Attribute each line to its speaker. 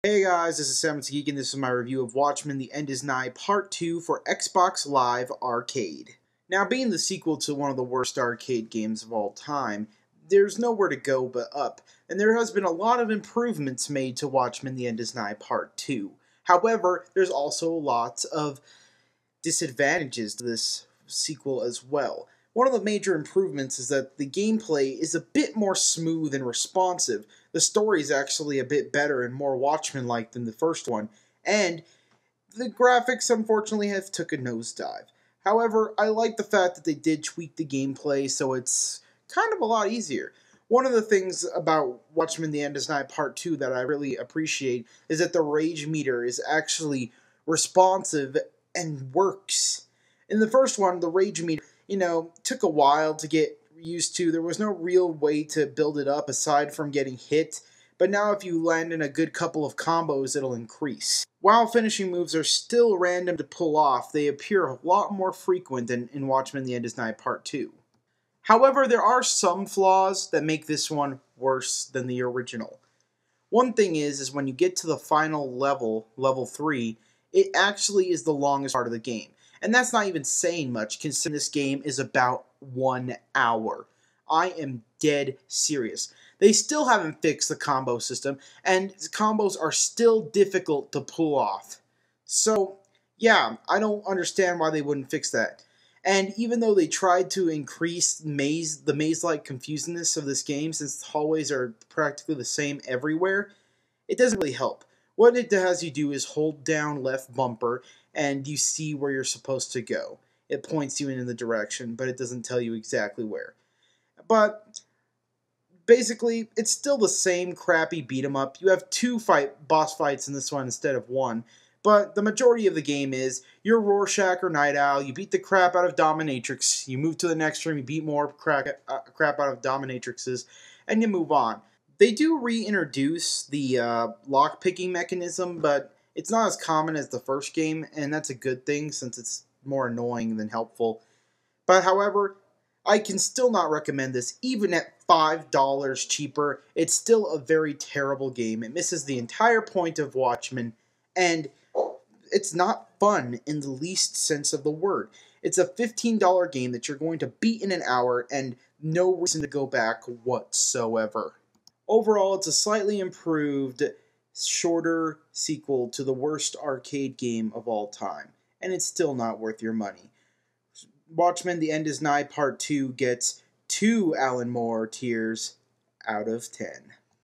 Speaker 1: Hey guys, this is Seventh Geek, and this is my review of Watchmen: The End Is Nigh Part 2 for Xbox Live Arcade. Now, being the sequel to one of the worst arcade games of all time, there's nowhere to go but up, and there has been a lot of improvements made to Watchmen: The End Is Nigh Part 2. However, there's also lots of disadvantages to this sequel as well. One of the major improvements is that the gameplay is a bit more smooth and responsive. The story is actually a bit better and more Watchmen-like than the first one, and the graphics unfortunately have took a nosedive. However, I like the fact that they did tweak the gameplay so it's kind of a lot easier. One of the things about Watchmen: The End Is Nigh Part 2 that I really appreciate is that the rage meter is actually responsive and works. In the first one, the rage meter, took a while to get used to. There was no real way to build it up aside from getting hit, but now if you land in a good couple of combos, it'll increase. While finishing moves are still random to pull off, they appear a lot more frequent than in Watchmen: The End Is Nigh Part 2. However, there are some flaws that make this one worse than the original. One thing is when you get to the final level, level 3, it actually is the longest part of the game. And that's not even saying much, considering this game is about 1 hour. I am dead serious. They still haven't fixed the combo system, and combos are still difficult to pull off. So, yeah, I don't understand why they wouldn't fix that. And even though they tried to increase the maze-like confusingness of this game, since the hallways are practically the same everywhere, it doesn't really help. What it has you do is hold down left bumper, and you see where you're supposed to go. It points you in the direction, but it doesn't tell you exactly where. But basically, it's still the same crappy beat-em-up. You have two boss fights in this one instead of one. But the majority of the game is, you're Rorschach or Night Owl, you beat the crap out of Dominatrix, you move to the next room, you beat more crap out of Dominatrixes, and you move on. They do reintroduce the lock-picking mechanism, but it's not as common as the first game, and that's a good thing since it's more annoying than helpful. But however, I can still not recommend this, even at $5 cheaper. It's still a very terrible game. It misses the entire point of Watchmen, and it's not fun in the least sense of the word. It's a $15 game that you're going to beat in an hour, and no reason to go back whatsoever. Overall, it's a slightly improved, shorter sequel to the worst arcade game of all time, and it's still not worth your money. Watchmen: The End Is Nigh Part 2 gets 2 Alan Moore tears out of 10.